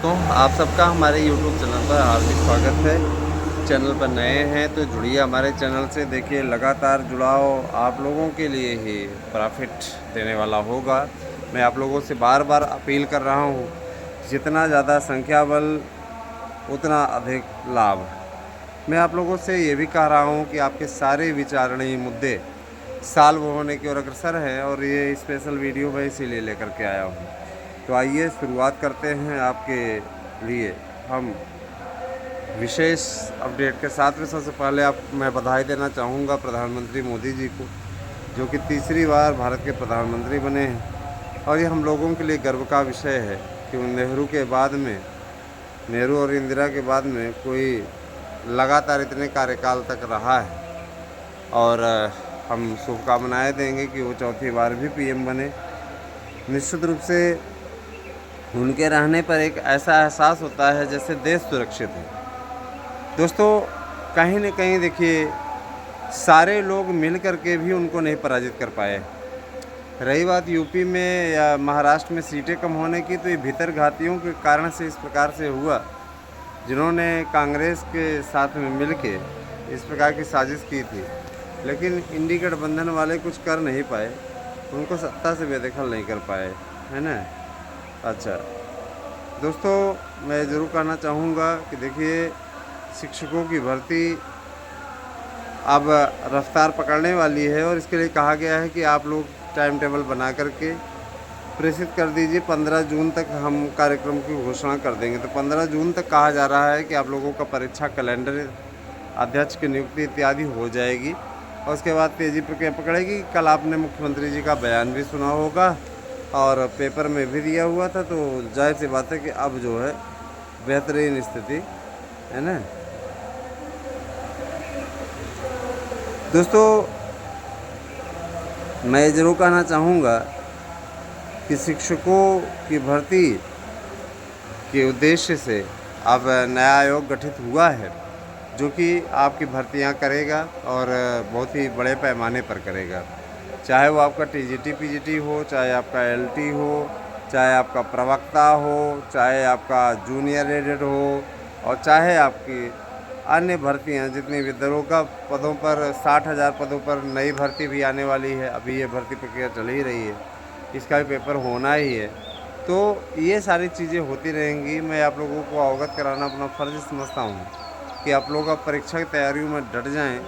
दोस्तों, आप सबका हमारे YouTube चैनल पर हार्दिक स्वागत है। चैनल पर नए हैं तो जुड़िए हमारे चैनल से। देखिए, लगातार जुड़ाव आप लोगों के लिए ही प्रॉफिट देने वाला होगा। मैं आप लोगों से बार बार अपील कर रहा हूँ, जितना ज़्यादा संख्या बल उतना अधिक लाभ। मैं आप लोगों से ये भी कह रहा हूँ कि आपके सारे विचारणीय मुद्दे सॉल्व होने की ओर अग्रसर हैं, और ये स्पेशल वीडियो मैं इसीलिए लेकर के आया हूँ। तो आइए शुरुआत करते हैं आपके लिए हम विशेष अपडेट के साथ में। सबसे पहले मैं बधाई देना चाहूँगा प्रधानमंत्री मोदी जी को, जो कि तीसरी बार भारत के प्रधानमंत्री बने हैं। और ये हम लोगों के लिए गर्व का विषय है कि नेहरू और इंदिरा के बाद में कोई लगातार इतने कार्यकाल तक रहा है। और हम शुभकामनाएँ देंगे कि वो चौथी बार भी पीएम बने। निश्चित रूप से उनके रहने पर एक ऐसा एहसास होता है जैसे देश सुरक्षित है। दोस्तों, कहीं न कहीं देखिए, सारे लोग मिल कर के भी उनको नहीं पराजित कर पाए। रही बात यूपी में या महाराष्ट्र में सीटें कम होने की, तो ये भीतरघातियों के कारण से इस प्रकार से हुआ, जिन्होंने कांग्रेस के साथ में मिल के इस प्रकार की साजिश की थी। लेकिन इंडी गठबंधन वाले कुछ कर नहीं पाए, उनको सत्ता से बेदखल नहीं कर पाए, है ना। अच्छा दोस्तों, मैं ज़रूर कहना चाहूँगा कि देखिए, शिक्षकों की भर्ती अब रफ्तार पकड़ने वाली है, और इसके लिए कहा गया है कि आप लोग टाइम टेबल बना करके प्रेषित कर दीजिए। 15 जून तक हम कार्यक्रम की घोषणा कर देंगे। तो 15 जून तक कहा जा रहा है कि आप लोगों का परीक्षा कैलेंडर, अध्यक्ष की नियुक्ति इत्यादि हो जाएगी, और उसके बाद तेज़ी प्रक्रिया पकड़ेगी। कल आपने मुख्यमंत्री जी का बयान भी सुना होगा और पेपर में भी दिया हुआ था, तो जाहिर सी बात है कि अब जो है बेहतरीन स्थिति है ना। दोस्तों, मैं ज़रूर कहना चाहूँगा कि शिक्षकों की भर्ती के उद्देश्य से अब नया आयोग गठित हुआ है, जो कि आपकी भर्तियां करेगा और बहुत ही बड़े पैमाने पर करेगा। चाहे वो आपका टीजीटी पीजीटी हो, चाहे आपका एलटी हो, चाहे आपका प्रवक्ता हो, चाहे आपका जूनियर एडेड हो, और चाहे आपकी अन्य भर्तियां जितनी भी दरोगा पदों पर 60,000 पदों पर नई भर्ती भी आने वाली है। अभी ये भर्ती प्रक्रिया चल ही रही है, इसका भी पेपर होना ही है। तो ये सारी चीज़ें होती रहेंगी। मैं आप लोगों को अवगत कराना अपना फ़र्ज़ समझता हूँ कि आप लोग अब परीक्षा की तैयारियों में डट जाएं,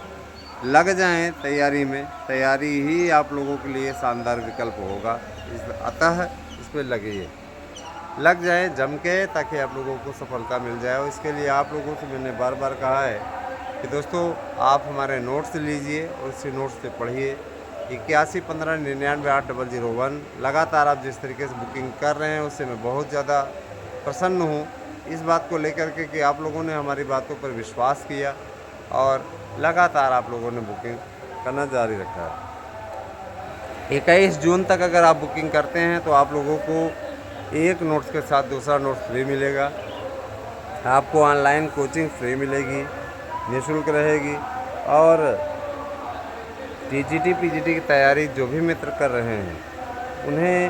लग जाएं तैयारी में। तैयारी ही आप लोगों के लिए शानदार विकल्प होगा। अतः इस पर लग जाएं जम के, ताकि आप लोगों को सफलता मिल जाए। और इसके लिए आप लोगों से मैंने बार बार कहा है कि दोस्तों, आप हमारे नोट्स लीजिए और उसी नोट्स से पढ़िए। 8115998001 लगातार आप जिस तरीके से बुकिंग कर रहे हैं, उससे मैं बहुत ज़्यादा प्रसन्न हूँ। इस बात को लेकर के कि आप लोगों ने हमारी बातों पर विश्वास किया और लगातार आप लोगों ने बुकिंग करना जारी रखा है। 21 जून तक अगर आप बुकिंग करते हैं तो आप लोगों को एक नोट्स के साथ दूसरा नोट्स फ्री मिलेगा। आपको ऑनलाइन कोचिंग फ्री मिलेगी, निःशुल्क रहेगी। और टीजीटी पीजीटी की तैयारी जो भी मित्र कर रहे हैं, उन्हें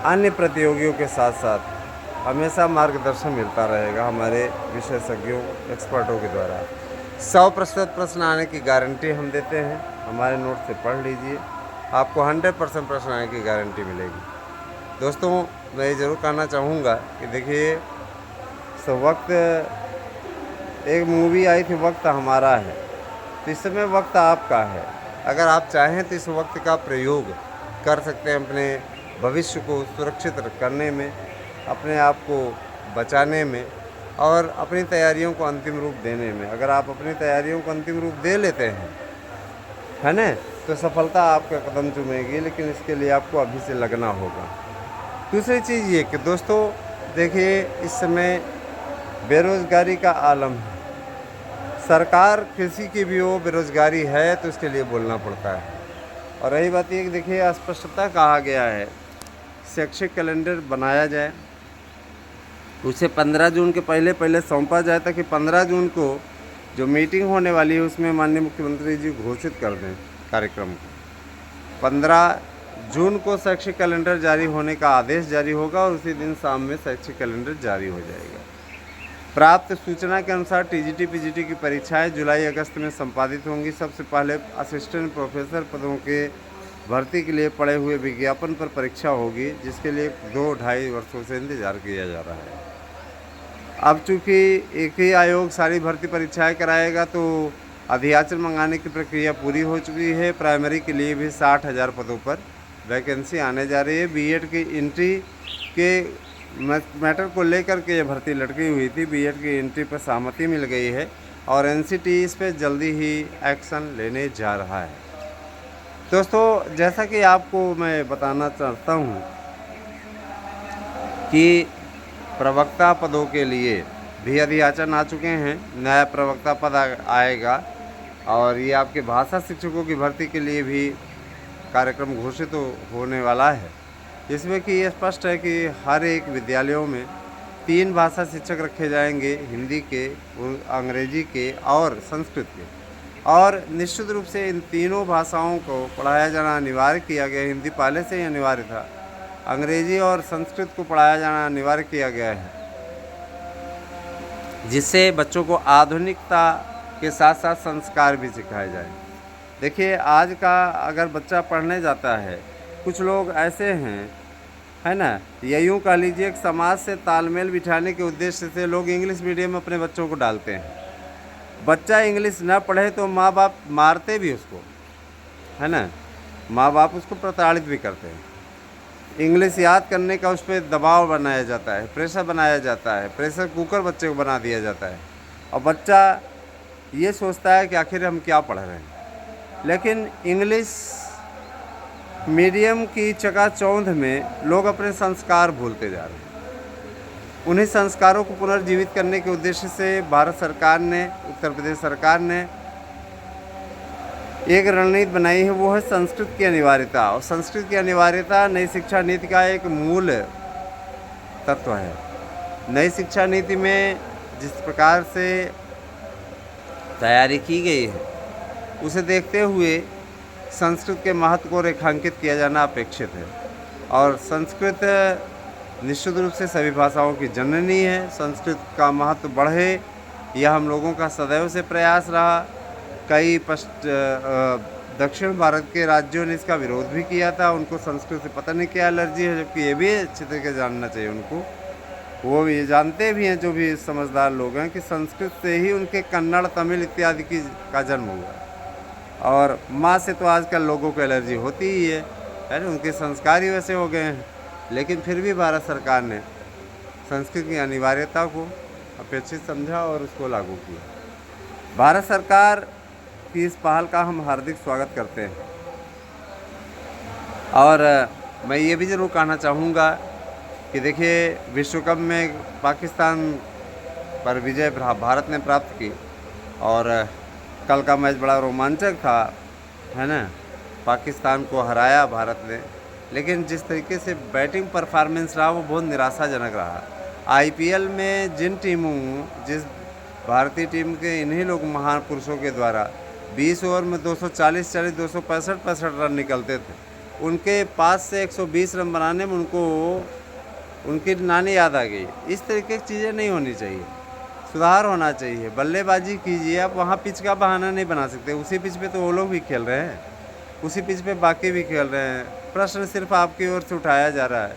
अन्य प्रतियोगियों के साथ साथ हमेशा मार्गदर्शन मिलता रहेगा हमारे विशेषज्ञों, एक्सपर्टों के द्वारा। 100% प्रश्न आने की गारंटी हम देते हैं। हमारे नोट से पढ़ लीजिए, आपको 100% प्रश्न आने की गारंटी मिलेगी। दोस्तों, मैं ये ज़रूर कहना चाहूँगा कि देखिए, वक्त, एक मूवी आई थी वक्त हमारा है, तो इस समय वक्त आपका है। अगर आप चाहें तो इस वक्त का प्रयोग कर सकते हैं अपने भविष्य को सुरक्षित करने में, अपने आप को बचाने में, और अपनी तैयारियों को अंतिम रूप देने में। अगर आप अपनी तैयारियों को अंतिम रूप दे लेते हैं, है ना, तो सफलता आपका कदम चूमेगी। लेकिन इसके लिए आपको अभी से लगना होगा। दूसरी चीज़ ये कि दोस्तों, देखिए, इस समय बेरोज़गारी का आलम है। सरकार किसी की भी हो, बेरोज़गारी है तो इसके लिए बोलना पड़ता है। और रही बात ये कि देखिए, स्पष्टता कहा गया है शैक्षिक कैलेंडर बनाया जाए, उसे 15 जून के पहले सौंपा जाए, ताकि 15 जून को जो मीटिंग होने वाली है उसमें माननीय मुख्यमंत्री जी घोषित कर दें कार्यक्रम को। 15 जून को शैक्षिक कैलेंडर जारी होने का आदेश जारी होगा और उसी दिन शाम में शैक्षिक कैलेंडर जारी हो जाएगा। प्राप्त सूचना के अनुसार टीजीटी पीजीटी की परीक्षाएं जुलाई अगस्त में संपादित होंगी। सबसे पहले असिस्टेंट प्रोफेसर पदों के भर्ती के लिए पड़े हुए विज्ञापन पर परीक्षा होगी, जिसके लिए 2-2.5 वर्षों से इंतजार किया जा रहा है। अब चूँकि एक ही आयोग सारी भर्ती परीक्षाएं कराएगा तो अधियाचन मंगाने की प्रक्रिया पूरी हो चुकी है। प्राइमरी के लिए भी 60,000 पदों पर वैकेंसी आने जा रही है। बीएड की एंट्री के मैटर को लेकर के ये भर्ती लटकी हुई थी। बीएड की एंट्री पर सहमति मिल गई है और एनसीटी इस पर जल्दी ही एक्शन लेने जा रहा है। दोस्तों, जैसा कि आपको मैं बताना चाहता हूँ कि प्रवक्ता पदों के लिए भी अधियाचन आ चुके हैं। नया प्रवक्ता पद आएगा और ये आपके भाषा शिक्षकों की भर्ती के लिए भी कार्यक्रम घोषित होने वाला है। इसमें कि ये स्पष्ट है कि हर एक विद्यालयों में 3 भाषा शिक्षक रखे जाएंगे, हिंदी के, अंग्रेजी के और संस्कृत के। और निश्चित रूप से इन तीनों भाषाओं को पढ़ाया जाना अनिवार्य किया गया। हिंदी पहले से ही अनिवार्य था, अंग्रेजी और संस्कृत को पढ़ाया जाना अनिवार्य किया गया है, जिससे बच्चों को आधुनिकता के साथ साथ संस्कार भी सिखाए जाएं। देखिए, आज का अगर बच्चा पढ़ने जाता है, कुछ लोग ऐसे हैं, है ना, या यूँ कह लीजिए एक समाज से तालमेल बिठाने के उद्देश्य से लोग इंग्लिश मीडियम में अपने बच्चों को डालते हैं। बच्चा इंग्लिश ना पढ़े तो माँ बाप मारते भी उसको, है ना, माँ बाप उसको प्रताड़ित भी करते हैं। इंग्लिश याद करने का उस पर दबाव बनाया जाता है, प्रेशर बनाया जाता है, प्रेशर कुकर बच्चे को बना दिया जाता है और बच्चा ये सोचता है कि आखिर हम क्या पढ़ रहे हैं। लेकिन इंग्लिश मीडियम की चकाचौंध में लोग अपने संस्कार भूलते जा रहे हैं। उन्हीं संस्कारों को पुनर्जीवित करने के उद्देश्य से भारत सरकार ने, उत्तर प्रदेश सरकार ने एक रणनीति बनाई है, वो है संस्कृत की अनिवार्यता। और संस्कृत की अनिवार्यता नई शिक्षा नीति का एक मूल तत्व है। नई शिक्षा नीति में जिस प्रकार से तैयारी की गई है, उसे देखते हुए संस्कृत के महत्व को रेखांकित किया जाना अपेक्षित है। और संस्कृत निश्चित रूप से सभी भाषाओं की जननी है। संस्कृत का महत्व बढ़े, यह हम लोगों का सदैव से प्रयास रहा। कई दक्षिण भारत के राज्यों ने इसका विरोध भी किया था। उनको संस्कृत से पता नहीं क्या एलर्जी है, जबकि ये भी अच्छे तरीके जानना चाहिए उनको। वो ये जानते भी हैं, जो भी समझदार लोग हैं, कि संस्कृत से ही उनके कन्नड़, तमिल इत्यादि का जन्म हुआ। और माँ से तो आजकल लोगों को एलर्जी होती ही है ना, उनके संस्कार ही वैसे हो गए हैं। लेकिन फिर भी भारत सरकार ने संस्कृत की अनिवार्यता को अपेक्षित समझा और उसको लागू किया। भारत सरकार की इस पहल का हम हार्दिक स्वागत करते हैं। और मैं ये भी ज़रूर कहना चाहूँगा कि देखिए, विश्व कप में पाकिस्तान पर विजय भारत ने प्राप्त की और कल का मैच बड़ा रोमांचक था, है ना। पाकिस्तान को हराया भारत ने, लेकिन जिस तरीके से बैटिंग परफॉर्मेंस रहा वो बहुत निराशाजनक रहा। आईपीएल में जिस भारतीय टीम के इन्हीं लोग महान पुरुषों के द्वारा 20 ओवर में 240, 265 रन निकलते थे, उनके पास से 120 रन बनाने में उनकी नानी याद आ गई। इस तरीके की चीज़ें नहीं होनी चाहिए, सुधार होना चाहिए। बल्लेबाजी कीजिए, आप वहाँ पिच का बहाना नहीं बना सकते। उसी पिच पे तो वो लोग भी खेल रहे हैं, उसी पिच पे बाकी भी खेल रहे हैं। प्रश्न सिर्फ आपकी ओर से उठाया जा रहा है,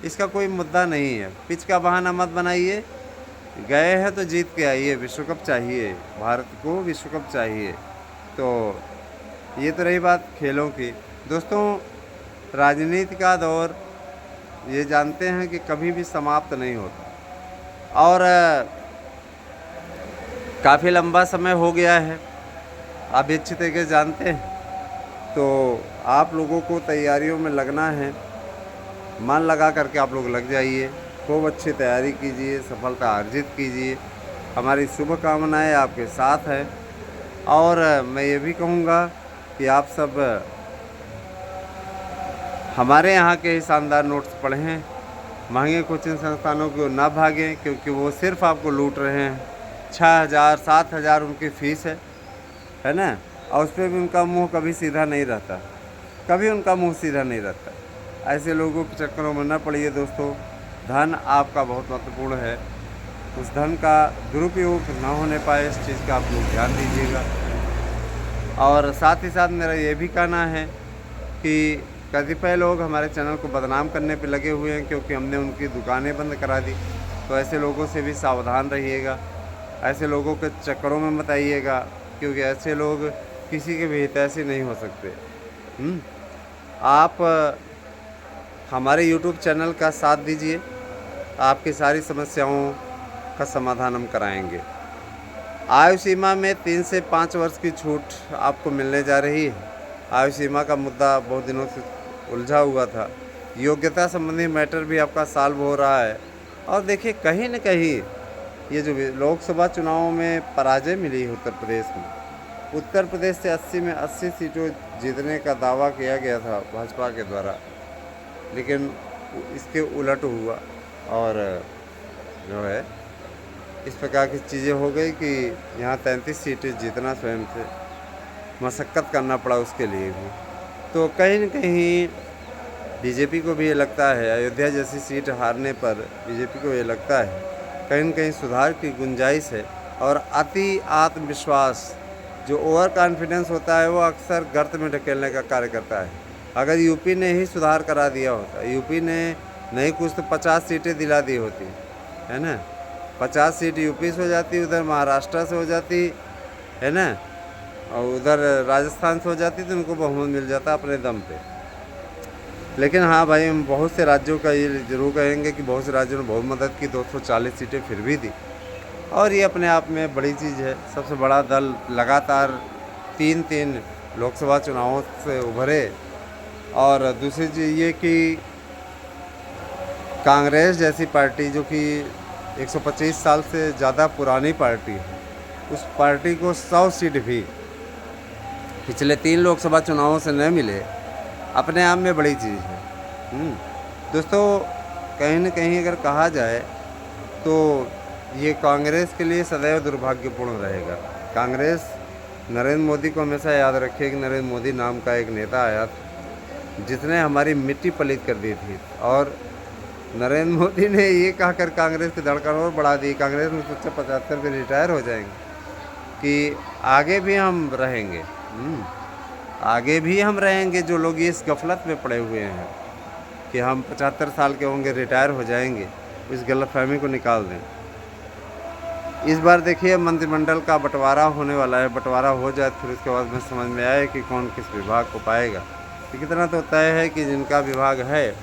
इसका कोई मुद्दा नहीं है। पिच का बहाना मत बनाइए, गए हैं तो जीत के आइए। विश्व कप चाहिए, भारत को विश्व कप चाहिए। तो ये तो रही बात खेलों की। दोस्तों, राजनीति का दौर ये जानते हैं कि कभी भी समाप्त नहीं होता और काफ़ी लंबा समय हो गया है, आप अच्छी तरीके से जानते हैं। तो आप लोगों को तैयारियों में लगना है, मन लगा करके आप लोग लग जाइए, खूब अच्छी तैयारी कीजिए, सफलता अर्जित कीजिए। हमारी शुभकामनाएं आपके साथ है। और मैं ये भी कहूँगा कि आप सब हमारे यहाँ के शानदार नोट्स पढ़ें, महंगे कोचिंग संस्थानों को ना भागें, क्योंकि वो सिर्फ आपको लूट रहे हैं। 6,000 7,000 उनकी फ़ीस है ना, और उस पर भी उनका मुंह कभी सीधा नहीं रहता। कभी उनका मुंह सीधा नहीं रहता। ऐसे लोगों के चक्करों में न पड़िए दोस्तों। धन आपका बहुत महत्वपूर्ण है, उस धन का दुरुपयोग ना होने पाए इस चीज़ का आप लोग ध्यान दीजिएगा। और साथ ही साथ मेरा ये भी कहना है कि कतिपय लोग हमारे चैनल को बदनाम करने पे लगे हुए हैं क्योंकि हमने उनकी दुकानें बंद करा दी। तो ऐसे लोगों से भी सावधान रहिएगा, ऐसे लोगों के चक्करों में मत आइएगा, क्योंकि ऐसे लोग किसी के भी हितैषी नहीं हो सकते। आप हमारे YouTube चैनल का साथ दीजिए, आपकी सारी समस्याओं का समाधान हम कराएंगे। आयु सीमा में 3 से 5 वर्ष की छूट आपको मिलने जा रही है। आयु सीमा का मुद्दा बहुत दिनों से उलझा हुआ था। योग्यता संबंधी मैटर भी आपका सॉल्व हो रहा है। और देखिए, कहीं न कहीं ये जो लोकसभा चुनावों में पराजय मिली है उत्तर प्रदेश में, उत्तर प्रदेश से 80 में 80 सीटों जीतने का दावा किया गया था भाजपा के द्वारा, लेकिन इसके उलट हुआ और जो है इस प्रकार की चीज़ें हो गई कि यहाँ 33 सीटें जीतना स्वयं से मशक्क़त करना पड़ा उसके लिए भी। तो कहीं न कहीं बीजेपी को भी ये लगता है, अयोध्या जैसी सीट हारने पर बीजेपी को ये लगता है कहीं न कहीं सुधार की गुंजाइश है। और अति आत्मविश्वास, जो ओवर कॉन्फिडेंस होता है, वो अक्सर गर्त में ढकेलने का कार्य करता है। अगर यूपी ने ही सुधार करा दिया होता, यूपी ने नहीं कुछ तो 50 सीटें दिला दी होती, है ना, 50 सीट यूपी से हो जाती, उधर महाराष्ट्र से हो जाती, है ना, और उधर राजस्थान से हो जाती, तो उनको बहुमत मिल जाता अपने दम पे। लेकिन हाँ भाई, हम बहुत से राज्यों का ये ज़रूर कहेंगे कि बहुत से राज्यों ने बहुत मदद की, 240 सीटें फिर भी दी, और ये अपने आप में बड़ी चीज़ है। सबसे बड़ा दल लगातार 3 लोकसभा चुनावों से उभरे। और दूसरी चीज़ ये कि कांग्रेस जैसी पार्टी, जो कि 125 साल से ज़्यादा पुरानी पार्टी है, उस पार्टी को 100 सीट भी पिछले 3 लोकसभा चुनावों से न मिले, अपने आप में बड़ी चीज़ है। दोस्तों, कहीं न कहीं अगर कहा जाए तो ये कांग्रेस के लिए सदैव दुर्भाग्यपूर्ण रहेगा। कांग्रेस नरेंद्र मोदी को हमेशा याद रखिए कि नरेंद्र मोदी नाम का एक नेता आया जिसने हमारी मिट्टी पलीत कर दी थी, और नरेंद्र मोदी ने ये कहकर कांग्रेस की धड़कन और बढ़ा दी, कांग्रेस में 75 पे रिटायर हो जाएंगे, कि आगे भी हम रहेंगे। आगे भी हम रहेंगे। जो लोग इस गफलत में पड़े हुए हैं कि हम 75 साल के होंगे, रिटायर हो जाएंगे, इस गलतफहमी को निकाल दें। इस बार देखिए, मंत्रिमंडल का बंटवारा होने वाला है। बंटवारा हो जाए फिर उसके बाद में समझ में आए कि कौन किस विभाग को पाएगा। तो कितना तो तय है कि जिनका विभाग है,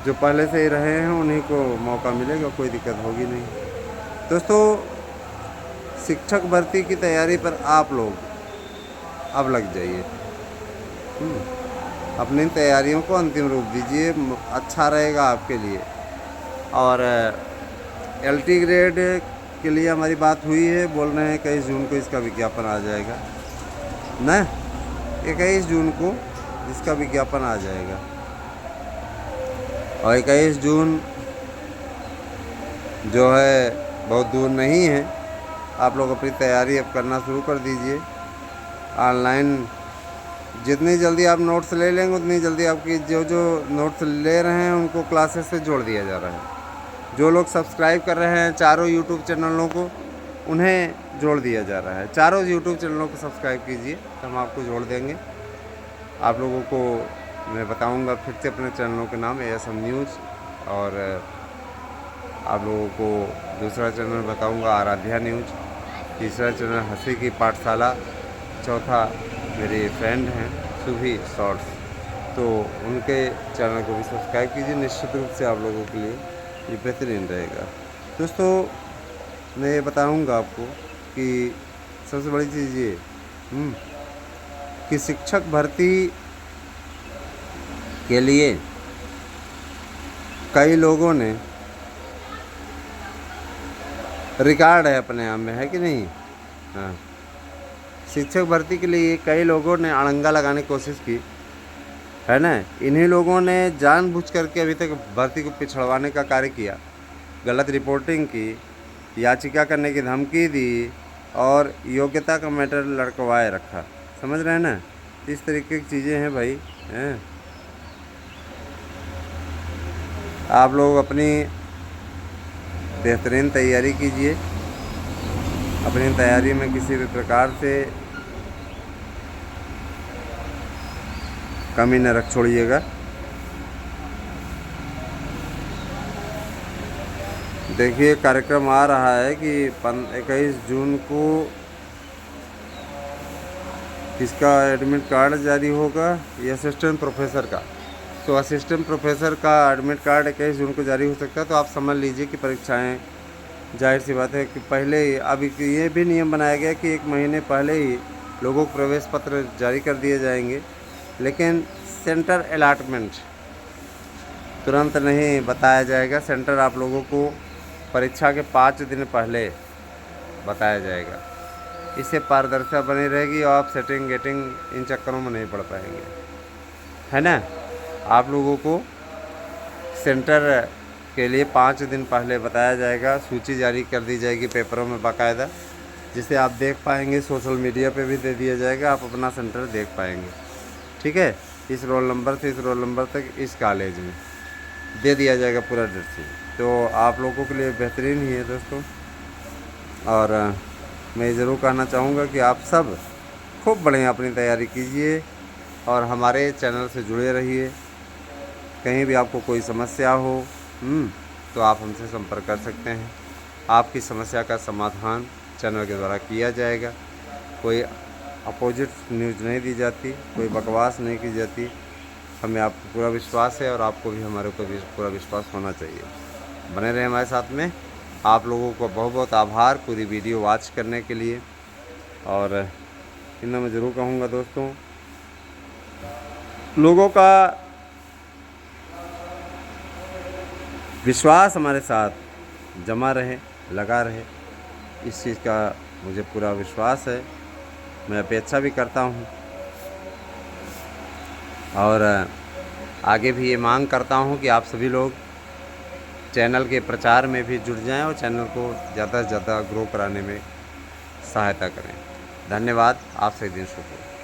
जो पहले से ही रहे हैं, उन्हीं को मौका मिलेगा, कोई दिक्कत होगी नहीं। दोस्तों, शिक्षक भर्ती की तैयारी पर आप लोग अब लग जाइए। अपनी तैयारियों को अंतिम रूप दीजिए, अच्छा रहेगा आपके लिए। और LT ग्रेड के लिए हमारी बात हुई है, बोल रहे हैं 21 जून को इसका विज्ञापन आ जाएगा ना, 21 जून को इसका विज्ञापन आ जाएगा। और 21 जून जो है बहुत दूर नहीं है। आप लोग अपनी तैयारी अब करना शुरू कर दीजिए। ऑनलाइन जितनी जल्दी आप नोट्स ले लेंगे, उतनी जल्दी आपकी जो नोट्स ले रहे हैं उनको क्लासेस से जोड़ दिया जा रहा है। जो लोग सब्सक्राइब कर रहे हैं चारों यूट्यूब चैनलों को, उन्हें जोड़ दिया जा रहा है। चारों यूट्यूब चैनलों को सब्सक्राइब कीजिए, तो हम आपको जोड़ देंगे। आप लोगों को मैं बताऊंगा फिर से अपने चैनलों के नाम, ASM न्यूज़, और आप लोगों को दूसरा चैनल बताऊंगा आराध्या न्यूज़, तीसरा चैनल हंसी की पाठशाला, चौथा मेरे फ्रेंड हैं सुभी शॉर्ट्स, तो उनके चैनल को भी सब्सक्राइब कीजिए। निश्चित रूप से आप लोगों के लिए ये बेहतरीन रहेगा। दोस्तों, मैं ये बताऊंगा आपको कि सबसे बड़ी चीज़ ये कि शिक्षक भर्ती के लिए कई लोगों ने रिकॉर्ड है अपने आप में, है कि नहीं? हाँ, शिक्षक भर्ती के लिए कई लोगों ने अड़ंगा लगाने की कोशिश की, है ना। इन्हीं लोगों ने जानबूझ करके अभी तक भर्ती को पिछड़वाने का कार्य किया, गलत रिपोर्टिंग की, याचिका करने की धमकी दी और योग्यता का मैटर लड़कवाए रखा। समझ रहे हैं ना। इस तरीके की चीज़ें हैं भाई हैं। आप लोग अपनी बेहतरीन तैयारी कीजिए, अपनी तैयारी में किसी भी प्रकार से कमी न रख छोड़िएगा। देखिए कार्यक्रम आ रहा है कि 21 जून को किसका एडमिट कार्ड जारी होगा, ये असिस्टेंट प्रोफेसर का। तो असिस्टेंट प्रोफेसर का एडमिट कार्ड 21 जून को जारी हो सकता है। तो आप समझ लीजिए कि परीक्षाएं, जाहिर सी बात है कि पहले ही, अभी ये भी नियम बनाया गया कि 1 महीने पहले ही लोगों को प्रवेश पत्र जारी कर दिए जाएंगे, लेकिन सेंटर अलॉटमेंट तुरंत नहीं बताया जाएगा। सेंटर आप लोगों को परीक्षा के 5 दिन पहले बताया जाएगा। इससे पारदर्शिता बनी रहेगी और आप सेटिंग गेटिंग इन चक्करों में नहीं पड़ पाएंगे, है ना। आप लोगों को सेंटर के लिए 5 दिन पहले बताया जाएगा, सूची जारी कर दी जाएगी पेपरों में बाकायदा, जिसे आप देख पाएंगे। सोशल मीडिया पे भी दे दिया जाएगा, आप अपना सेंटर देख पाएंगे। ठीक है, इस रोल नंबर से इस रोल नंबर तक इस कॉलेज में दे दिया जाएगा पूरा डिटेल। तो आप लोगों के लिए बेहतरीन ही है दोस्तों। और मैं ज़रूर कहना चाहूँगा कि आप सब खूब बढ़िया अपनी तैयारी कीजिए और हमारे चैनल से जुड़े रहिए। कहीं भी आपको कोई समस्या हो तो आप हमसे संपर्क कर सकते हैं। आपकी समस्या का समाधान चैनल के द्वारा किया जाएगा। कोई अपोजिट न्यूज़ नहीं दी जाती, कोई बकवास नहीं की जाती। हमें आप पर पूरा विश्वास है और आपको भी हमारे ऊपर पूरा विश्वास होना चाहिए। बने रहें हमारे साथ में। आप लोगों को बहुत बहुत आभार पूरी वीडियो वॉच करने के लिए। और इतना मैं ज़रूर कहूँगा दोस्तों, लोगों का विश्वास हमारे साथ जमा रहे, लगा रहे, इस चीज़ का मुझे पूरा विश्वास है। मैं अपेक्षा भी करता हूँ और आगे भी ये मांग करता हूँ कि आप सभी लोग चैनल के प्रचार में भी जुड़ जाएं और चैनल को ज़्यादा से ज़्यादा ग्रो कराने में सहायता करें। धन्यवाद। आपसे दिन शुभ हो।